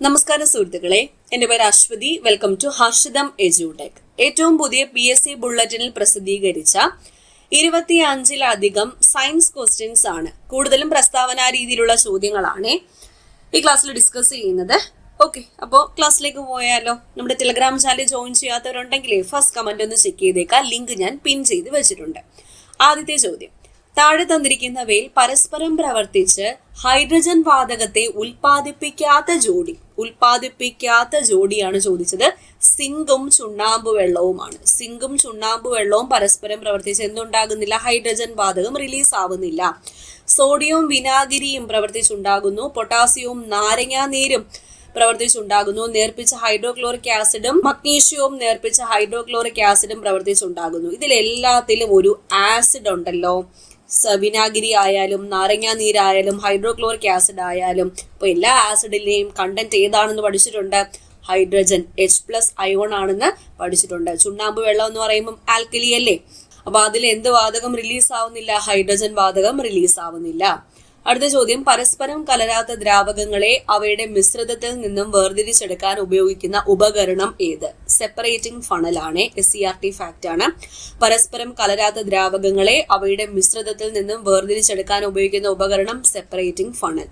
നമസ്കാരം സുഹൃത്തുക്കളെ, എന്റെ പേര് അശ്വതി. വെൽക്കം ടു ഹർഷിതം എജ്യൂടെക്. ഏറ്റവും പുതിയ PSC ബുള്ളറ്റിനിൽ പ്രസിദ്ധീകരിച്ച 25-ലധികം സയൻസ് ക്വസ്റ്റ്യൻസ് ആണ്. കൂടുതലും പ്രസ്താവന രീതിയിലുള്ള ചോദ്യങ്ങളാണ് ഈ ക്ലാസ്സിൽ ഡിസ്കസ് ചെയ്യുന്നത്. ഓക്കെ, അപ്പോൾ ക്ലാസ്സിലേക്ക് പോയാലോ? നമ്മുടെ ടെലഗ്രാം ചാനൽ ജോയിൻ ചെയ്യാത്തവരുണ്ടെങ്കിൽ ഫസ്റ്റ് കമന്റ് ഒന്ന് ചെക്ക് ചെയ്തേക്കാം. ലിങ്ക് ഞാൻ പിൻ ചെയ്ത് വെച്ചിട്ടുണ്ട്. ആദ്യത്തെ ചോദ്യം: താഴെ തന്നിരിക്കുന്നവയിൽ പരസ്പരം പ്രവർത്തിച്ച് ഹൈഡ്രജൻ വാതകത്തെ ഉൽപ്പാദിപ്പിക്കാത്ത ജോഡിയാണ് ചോദിച്ചത്. സിങ്കും ചുണ്ണാമ്പ് വെള്ളവുമാണ്. സിങ്കും ചുണ്ണാമ്പ് വെള്ളവും പരസ്പരം പ്രവർത്തിച്ച് എന്തുണ്ടാകുന്നില്ല? ഹൈഡ്രജൻ വാതകം റിലീസ് ആവുന്നില്ല. സോഡിയവും വിനാഗിരിയും പ്രവർത്തിച്ചുണ്ടാകുന്നു. പൊട്ടാസ്യവും നാരങ്ങാനീരും പ്രവർത്തിച്ചുണ്ടാകുന്നു. നേർപ്പിച്ച ഹൈഡ്രോക്ലോറിക് ആസിഡും മഗ്നീഷ്യവും നേർപ്പിച്ച ഹൈഡ്രോക്ലോറിക് ആസിഡും പ്രവർത്തിച്ചുണ്ടാകുന്നു. ഇതിലെല്ലാത്തിലും ഒരു ആസിഡ് ഉണ്ടല്ലോ. വിനാഗിരി ആയാലും നാരങ്ങാനീരായാലും ഹൈഡ്രോക്ലോറിക് ആസിഡ് ആയാലും. അപ്പൊ എല്ലാ ആസിഡിലെയും കണ്ടന്റ് ഏതാണെന്ന് പഠിച്ചിട്ടുണ്ട്. ഹൈഡ്രജൻ, H+ അയോൺ ആണെന്ന് പഠിച്ചിട്ടുണ്ട്. ചുണ്ണാമ്പ് വെള്ളം എന്ന് പറയുമ്പോൾ ആൽക്കലി അല്ലേ? അപ്പൊ അതിൽ എന്ത് വാതകം റിലീസ് ആവുന്നില്ല? ഹൈഡ്രജൻ വാതകം റിലീസ് ആവുന്നില്ല. അടുത്ത ചോദ്യം: പരസ്പരം കലരാത്ത ദ്രാവകങ്ങളെ അവയുടെ മിശ്രിതത്തിൽ നിന്നും വേർതിരിച്ചെടുക്കാൻ ഉപയോഗിക്കുന്ന ഉപകരണം ഏത്? സെപ്പറേറ്റിംഗ് ഫണൽ ആണ്. SCRT ഫാക്ട് ആണ്. പരസ്പരം കലരാത്ത ദ്രാവകങ്ങളെ അവയുടെ മിശ്രിതത്തിൽ നിന്നും വേർതിരിച്ചെടുക്കാൻ ഉപയോഗിക്കുന്ന ഉപകരണം സെപ്പറേറ്റിംഗ് ഫണൽ.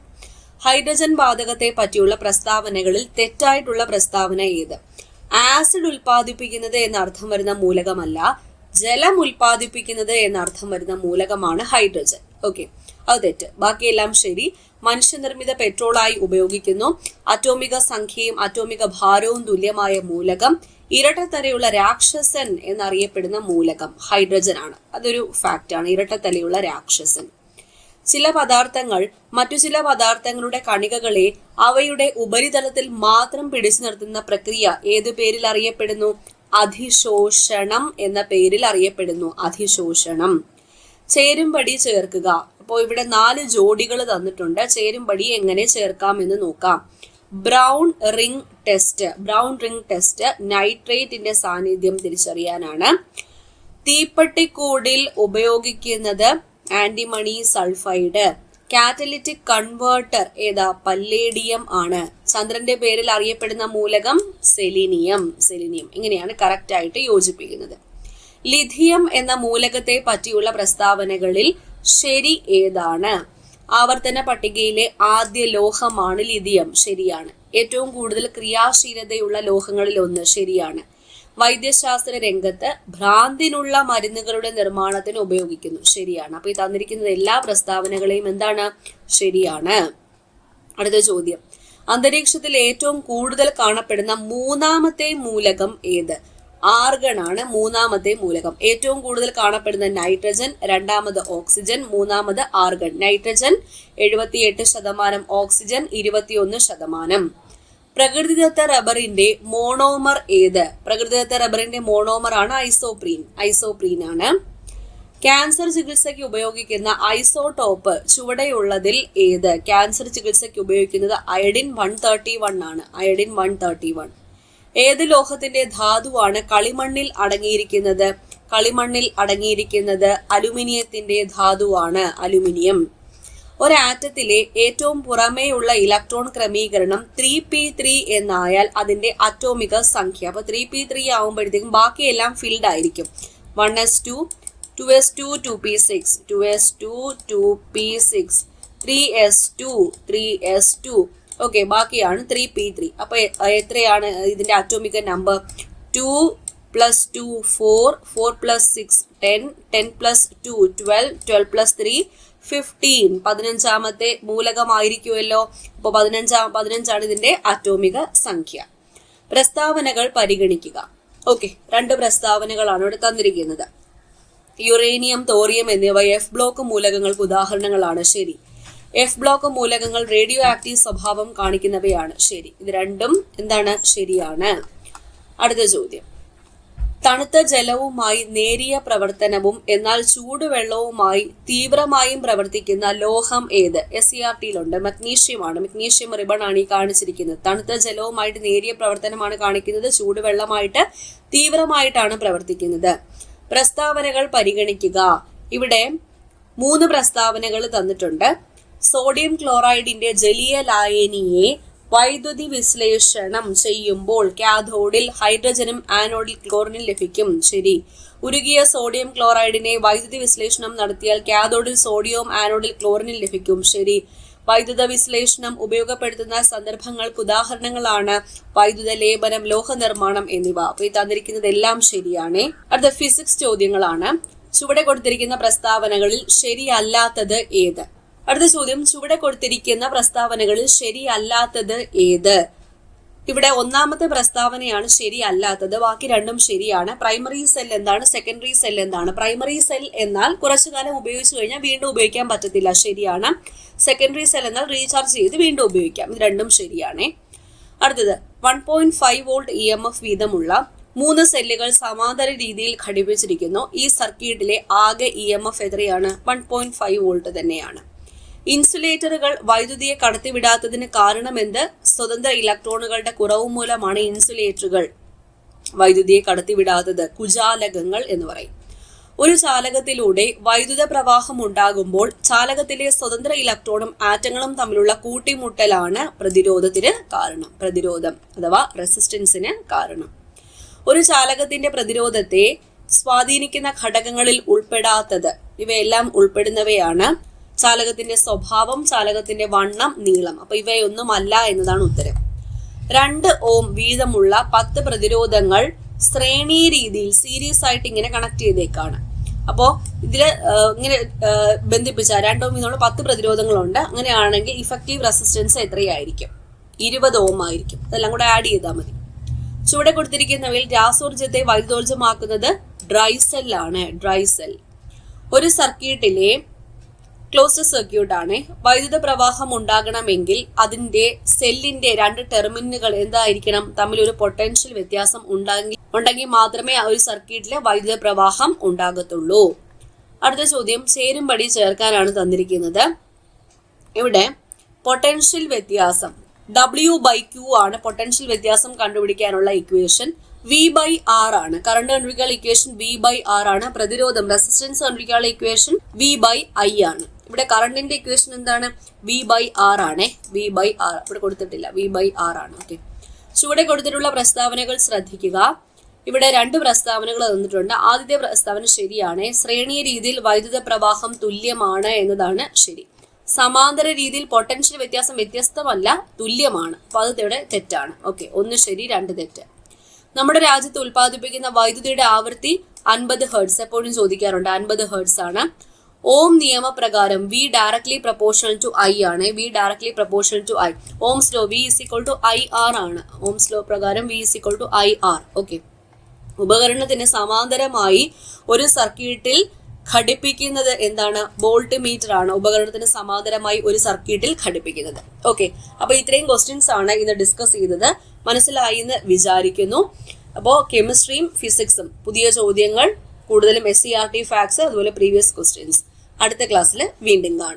ഹൈഡ്രജൻ വാതകത്തെ പറ്റിയുള്ള പ്രസ്താവനകളിൽ തെറ്റായിട്ടുള്ള പ്രസ്താവന ഏത്? ആസിഡ് ഉൽപ്പാദിപ്പിക്കുന്നത് എന്നർത്ഥം വരുന്ന മൂലകമല്ല, ജലം ഉൽപ്പാദിപ്പിക്കുന്നത് എന്നർത്ഥം വരുന്ന മൂലകമാണ് ഹൈഡ്രജൻ. ഓക്കെ, അത് തെറ്റ്. ബാക്കിയെല്ലാം ശരി. മനുഷ്യനിർമ്മിത പെട്രോളായി ഉപയോഗിക്കുന്നു. അറ്റോമിക സംഖ്യയും അറ്റോമിക ഭാരവും തുല്യമായ മൂലകം. ഇരട്ടത്തലയുള്ള രാക്ഷസൻ എന്നറിയപ്പെടുന്ന മൂലകം ഹൈഡ്രജൻ ആണ്. അതൊരു ഫാക്റ്റ് ആണ്, ഇരട്ടത്തലയുള്ള രാക്ഷസൻ. ചില പദാർത്ഥങ്ങൾ മറ്റു ചില പദാർത്ഥങ്ങളുടെ കണികകളെ അവയുടെ ഉപരിതലത്തിൽ മാത്രം പിടിച്ചു നിർത്തുന്ന പ്രക്രിയ ഏത് പേരിൽ അറിയപ്പെടുന്നു? അധിശോഷണം എന്ന പേരിൽ അറിയപ്പെടുന്നു. അധിശോഷണം. ചേരുംപടി ചേർക്കുക. അപ്പോൾ ഇവിടെ 4 ജോഡികൾ തന്നിട്ടുണ്ട്. ചേരുംപടി എങ്ങനെ ചേർക്കാം എന്ന് നോക്കാം. ബ്രൗൺ റിംഗ് ടെസ്റ്റ് നൈട്രേറ്റിന്റെ സാന്നിധ്യം തിരിച്ചറിയാനാണ്. തീപ്പെട്ടിക്കൂടിൽ ഉപയോഗിക്കുന്നത് ആന്റിമണി സൾഫൈഡ്. കാറ്റലിറ്റിക് കൺവേർട്ടർ ഏതാ? പല്ലേഡിയം ആണ്. ചന്ദ്രന്റെ പേരിൽ അറിയപ്പെടുന്ന മൂലകം സെലീനിയം. ഇങ്ങനെയാണ് കറക്റ്റ് ആയിട്ട് യോജിപ്പിക്കുന്നത്. ലിഥിയം എന്ന മൂലകത്തെ പറ്റിയുള്ള പ്രസ്താവനകളിൽ ശരി ഏതാണ്? ആവർത്തന പട്ടികയിലെ ആദ്യ ലോഹമാണ് ലിഥിയം. ശരിയാണ്. ഏറ്റവും കൂടുതൽ ക്രിയാശീലതയുള്ള ലോഹങ്ങളിൽ ഒന്ന്. ശരിയാണ്. വൈദ്യശാസ്ത്ര രംഗത്ത് ഭ്രാന്തിനുള്ള മരുന്നുകളുടെ നിർമ്മാണത്തിന് ഉപയോഗിക്കുന്നു. ശരിയാണ്. അപ്പൊ ഈ തന്നിരിക്കുന്ന എല്ലാ പ്രസ്താവനകളെയും എന്താണ്? ശരിയാണ്. അടുത്ത ചോദ്യം: അന്തരീക്ഷത്തിൽ ഏറ്റവും കൂടുതൽ കാണപ്പെടുന്ന മൂന്നാമത്തെ മൂലകം ഏത്? ആർഗൺ ആണ് മൂന്നാമത്തെ മൂലകം. ഏറ്റവും കൂടുതൽ കാണപ്പെടുന്ന നൈട്രജൻ, രണ്ടാമത് ഓക്സിജൻ, മൂന്നാമത് ആർഗൺ. Nitrogen 78%, oxygen 21%. പ്രകൃതിദത്ത റബ്ബറിന്റെ മോണോമർ ഏത്? പ്രകൃതിദത്ത റബ്ബറിന്റെ മോണോമർ ആണ് ഐസോപ്രീൻ ആണ്. ക്യാൻസർ ചികിത്സയ്ക്ക് ഉപയോഗിക്കുന്ന ഐസോടോപ്പ് ചുവടെയുള്ളതിൽ ഏത്? ക്യാൻസർ ചികിത്സയ്ക്ക് ഉപയോഗിക്കുന്നത് അയഡിൻ 131 ആണ്. അയഡിൻ 131. ഏത് ലോഹത്തിന്റെ ധാതുവാണ് കളിമണ്ണിൽ അടങ്ങിയിരിക്കുന്നത്? കളിമണ്ണിൽ അടങ്ങിയിരിക്കുന്നത് അലുമിനിയത്തിന്റെ ധാതുവാണ്. അലുമിനിയം. ഒരാറ്റത്തിലെ ഏറ്റവും പുറമേയുള്ള ഇലക്ട്രോൺ ക്രമീകരണം 3p3 എന്നായാൽ അതിന്റെ അറ്റോമിക സംഖ്യ. അപ്പൊ 3p3 ആവുമ്പോഴത്തേക്കും ബാക്കിയെല്ലാം ഫിൽഡ് ആയിരിക്കും. 1s2, 2s2, 2p6, 2s2, 2p6, 3s2, 3s2. Okay, ബാക്കിയാണ് 3p3. അപ്പൊ എത്രയാണ് ഇതിന്റെ അറ്റോമിക നമ്പർ? 2 + 2 4, 4 + 6 10, 10 + 2 12, 12 + 3 15. 15ാമത്തെ മൂലകമായിരിക്കുമല്ലോ. അപ്പോൾ 15ആണ് ഇതിന്റെ അറ്റോമിക സംഖ്യ. പ്രസ്താവനകൾ പരിഗണിക്കുക. ഓക്കെ, 2 പ്രസ്താവനകളാണ് ഇവിടെ തന്നിരിക്കുന്നത്. യുറേനിയം, തോറിയം എന്നിവ F ബ്ലോക്ക് മൂലകങ്ങൾക്ക് ഉദാഹരണങ്ങളാണ്. ശരി. F ബ്ലോക്ക് മൂലകങ്ങൾ റേഡിയോ ആക്റ്റീവ് സ്വഭാവം കാണിക്കുന്നവയാണ്. ശരി. ഇത് രണ്ടും എന്താണ്? ശരിയാണ്. അടുത്ത ചോദ്യം: തണുത്ത ജലവുമായി നേരിയ പ്രവർത്തനവും എന്നാൽ ചൂടുവെള്ളവുമായി തീവ്രമായും പ്രവർത്തിക്കുന്ന ലോഹം ഏത്? SCRTയിലുണ്ട്. മഗ്നീഷ്യമാണ്. മഗ്നീഷ്യം റിബൺ ആണ് ഈ കാണിച്ചിരിക്കുന്നത്. തണുത്ത ജലവുമായിട്ട് നേരിയ പ്രവർത്തനമാണ് കാണിക്കുന്നത്, ചൂടുവെള്ളമായിട്ട് തീവ്രമായിട്ടാണ് പ്രവർത്തിക്കുന്നത്. പ്രസ്താവനകൾ പരിഗണിക്കുക. ഇവിടെ 3 പ്രസ്താവനകൾ തന്നിട്ടുണ്ട്. സോഡിയം ക്ലോറൈഡിന്റെ ജലീയ ലായനിയെ വൈദ്യുതി വിശ്ലേഷണം ചെയ്യുമ്പോൾ കാഥോഡിൽ ഹൈഡ്രജനും ആനോഡിൽ ക്ലോറിനും ലഭിക്കും. ശരി. ഉരുകിയ സോഡിയം ക്ലോറൈഡിനെ വൈദ്യുതി വിശ്ലേഷണം നടത്തിയാൽ കാഥോഡിൽ സോഡിയവും ആനോഡിൽ ക്ലോറിനും ലഭിക്കും. ശരി. വൈദ്യുത വിശ്ലേഷണം ഉപയോഗപ്പെടുത്തുന്ന സന്ദർഭങ്ങൾക്ക് ഉദാഹരണങ്ങളാണ് വൈദ്യുത ലേപനം, ലോഹ നിർമ്മാണം എന്നിവ. അപ്പൊ ഈ തന്നിരിക്കുന്നതെല്ലാം ശരിയാണ്. അടുത്ത ഫിസിക്സ് ചോദ്യങ്ങളാണ്. ചുവടെ കൊടുത്തിരിക്കുന്ന പ്രസ്താവനകളിൽ ശരിയല്ലാത്തത് ഏത്? അടുത്ത ചോദ്യം, ചുവടെ കൊടുത്തിരിക്കുന്ന പ്രസ്താവനകളിൽ ശരിയല്ലാത്തത് ഏത്? ഇവിടെ ഒന്നാമത്തെ പ്രസ്താവനയാണ് ശരിയല്ലാത്തത്, ബാക്കി രണ്ടും ശരിയാണ്. പ്രൈമറി സെൽ എന്താണ്, സെക്കൻഡറി സെൽ എന്താണ്? പ്രൈമറി സെൽ എന്നാൽ കുറച്ചു കാലം ഉപയോഗിച്ചു കഴിഞ്ഞാൽ വീണ്ടും ഉപയോഗിക്കാൻ പറ്റത്തില്ല, ശരിയാണ്. സെക്കൻഡറി സെൽ എന്നാൽ റീചാർജ് ചെയ്ത് വീണ്ടും ഉപയോഗിക്കാം, ഇത് രണ്ടും ശരിയാണ്. അടുത്തത് 1.5 വോൾട്ട് EMF വീതമുള്ള 3 സെല്ലുകൾ സമാന്തര രീതിയിൽ ഘടിപ്പിച്ചിരിക്കുന്നു. ഈ സർക്യൂട്ടിലെ ആകെ EMF എത്രയാണ്? 1.5 വോൾട്ട് തന്നെയാണ്. ഇൻസുലേറ്ററുകൾ വൈദ്യുതിയെ കടത്തിവിടാത്തതിന് കാരണമെന്ത്? സ്വതന്ത്ര ഇലക്ട്രോണുകളുടെ കുറവ് മൂലമാണ് ഇൻസുലേറ്ററുകൾ വൈദ്യുതിയെ കടത്തിവിടാത്തത്. കുചാലകങ്ങൾ എന്ന് പറയും. ഒരു ചാലകത്തിലൂടെ വൈദ്യുത പ്രവാഹം ഉണ്ടാകുമ്പോൾ ചാലകത്തിലെ സ്വതന്ത്ര ഇലക്ട്രോണും ആറ്റങ്ങളും തമ്മിലുള്ള കൂട്ടിമുട്ടലാണ് പ്രതിരോധത്തിന് കാരണം. പ്രതിരോധം അഥവാ റെസിസ്റ്റൻസിന് കാരണം. ഒരു ചാലകത്തിന്റെ പ്രതിരോധത്തെ സ്വാധീനിക്കുന്ന ഘടകങ്ങളിൽ ഉൾപ്പെടാത്തത് ഇവയെല്ലാം ഉൾപ്പെടുന്നവയാണ്. ചാലകത്തിന്റെ സ്വഭാവം, ചാലകത്തിന്റെ വണ്ണം, നീളം. അപ്പൊ ഇവയൊന്നുമല്ല എന്നതാണ് ഉത്തരം. 2 ഓം വീതമുള്ള 10 പ്രതിരോധങ്ങൾ ശ്രേണീ രീതിയിൽ സീരീസ് ആയിട്ട് ഇങ്ങനെ കണക്ട് ചെയ്തേക്കാണ്. അപ്പോൾ ഇതില് ഇങ്ങനെ ബന്ധിപ്പിച്ച 2 ഓം വീതമുള്ള 10 പ്രതിരോധങ്ങളുണ്ട്. അങ്ങനെയാണെങ്കിൽ ഇഫക്റ്റീവ് റെസിസ്റ്റൻസ് എത്രയായിരിക്കും? 20 ഓം ആയിരിക്കും. അതെല്ലാം കൂടെ ആഡ് ചെയ്താൽ മതി. ചുവടെ കൊടുത്തിരിക്കുന്നവയിൽ രാസോർജത്തെ വൈദ്യുതോർജ്ജമാക്കുന്നത് ഡ്രൈ സെൽ ആണ്. ഡ്രൈ സെൽ ഒരു സർക്യൂട്ടിലെ ക്ലോസ്ഡ് സർക്യൂട്ട് ആണ്. വൈദ്യുത പ്രവാഹം ഉണ്ടാകണമെങ്കിൽ അതിന്റെ സെല്ലിന്റെ 2 ടെർമിനലുകൾ എന്തായിരിക്കണം? തമ്മിൽ ഒരു പൊട്ടൻഷ്യൽ വ്യത്യാസം ഉണ്ടെങ്കിൽ മാത്രമേ ആ ഒരു സർക്യൂട്ടിലെ വൈദ്യുത പ്രവാഹം ഉണ്ടാകത്തുള്ളൂ. അടുത്ത ചോദ്യം, ചേരുംപടി ചേർക്കാനാണ് തന്നിരിക്കുന്നത്. ഇവിടെ പൊട്ടൻഷ്യൽ വ്യത്യാസം W/Q ആണ്. പൊട്ടൻഷ്യൽ വ്യത്യാസം കണ്ടുപിടിക്കാനുള്ള ഇക്വേഷൻ. V/R ആണ്. കറണ്ട് കണ്ടുപിടിക്കാനുള്ള ഇക്വേഷൻ V/R ആണ്. പ്രതിരോധം റെസിസ്റ്റൻസ് കണ്ടുപിടിക്കാനുള്ള ഇക്വേഷൻ V/I ആണ്. ഇവിടെ കറണ്ടിന്റെ ഇക്വേഷൻ എന്താണ്? V/R ആണ്. V/R ഇവിടെ കൊടുത്തിട്ടില്ല, V/R ആണ്. ഓക്കെ. ചുവടെ കൊടുത്തിട്ടുള്ള പ്രസ്താവനകൾ ശ്രദ്ധിക്കുക. ഇവിടെ 2 പ്രസ്താവനകൾ തന്നിട്ടുണ്ട്. ആദ്യത്തെ പ്രസ്താവന ശരിയാണ്. ശ്രേണീയ രീതിയിൽ വൈദ്യുത പ്രവാഹം തുല്യമാണ് എന്നതാണ് ശരി. സമാന്തര രീതിയിൽ പൊട്ടൻഷ്യൽ വ്യത്യാസം വ്യത്യസ്തമല്ല, തുല്യമാണ്. അപ്പൊ അത് ഇവിടെ തെറ്റാണ്. ഓക്കെ, 1 ശരി, 2 തെറ്റ്. നമ്മുടെ രാജ്യത്ത് ഉൽപ്പാദിപ്പിക്കുന്ന വൈദ്യുതിയുടെ ആവൃത്തി 50 ഹെർട്സ്. എപ്പോഴും ചോദിക്കാറുണ്ട്. 50 ഹെർട്സ് ആണ്. ഓം നിയമപ്രകാരം V directly proportional to I ആണ്. V directly proportional to I. Ohm's law V = IR ആണ്. ഓംസ് ലോ പ്രകാരം V = IR. ഓക്കെ. ഉപകരണത്തിന് സമാന്തരമായി ഒരു സർക്യൂട്ടിൽ ഘടിപ്പിക്കുന്നത് എന്താണ്? വോൾട്ട് മീറ്റർ ആണ്. ഉപകരണത്തിന് സമാന്തരമായി ഒരു സർക്യൂട്ടിൽ ഘടിപ്പിക്കുന്നത്. ഓക്കെ. അപ്പൊ ഇത്രയും ക്വസ്റ്റ്യൻസ് ആണ് ഇന്ന് ഡിസ്കസ് ചെയ്തത്. മനസ്സിലായി എന്ന് വിചാരിക്കുന്നു. അപ്പോൾ കെമിസ്ട്രിയും ഫിസിക്സും പുതിയ ചോദ്യങ്ങൾ, കൂടുതലും SCERT ഫാക്ട്സ്, അതുപോലെ പ്രീവിയസ് ക്വസ്റ്റ്യൻസ് അടുത്ത ക്ലാസ്സിൽ വീണ്ടും കാണാം.